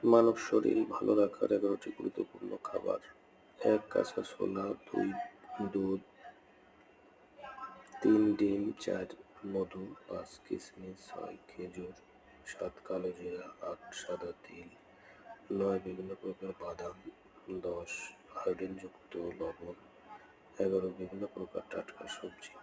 মানব শরীর ভালো রাখার ১১টি গুরুত্বপূর্ণ খাবার: ১. কাঁচা ছোলা, ২. দুধ, ৩. ডিম, ৪. মধু, ৫. কিশমিশ, ৬. খেজুর, ৭. কালোজিরা, ৮. সাদা তিল, ৯. বিভিন্ন প্রকার বাদাম, ১০. আয়োডিনযুক্ত লবণ, ১১. বিভিন্ন প্রকার টাটকা সবজি।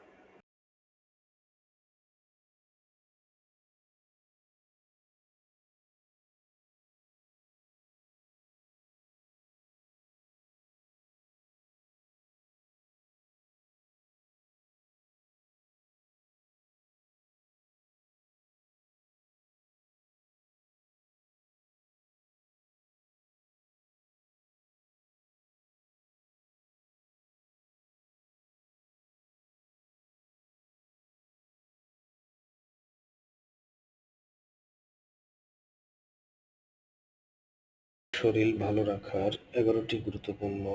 শরীর ভালো রাখার ১১টি গুরুত্বপূর্ণ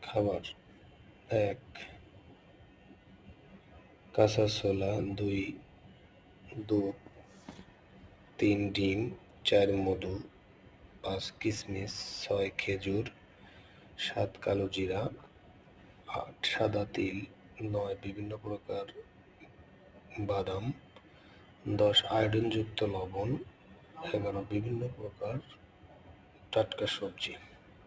খাবার: ১. কাঁচা ছোলা, ২. দুধ, ৩. ডিম, ৪. মধু, ৫. কিশমিশ, ৬. খেজুর, ৭. কালোজিরা, ৮. সাদা তিল, ৯. বিভিন্ন প্রকার বাদাম, ১০. আয়োডিনযুক্ত লবণ, ১১. বিভিন্ন প্রকার টাটকা সবজি।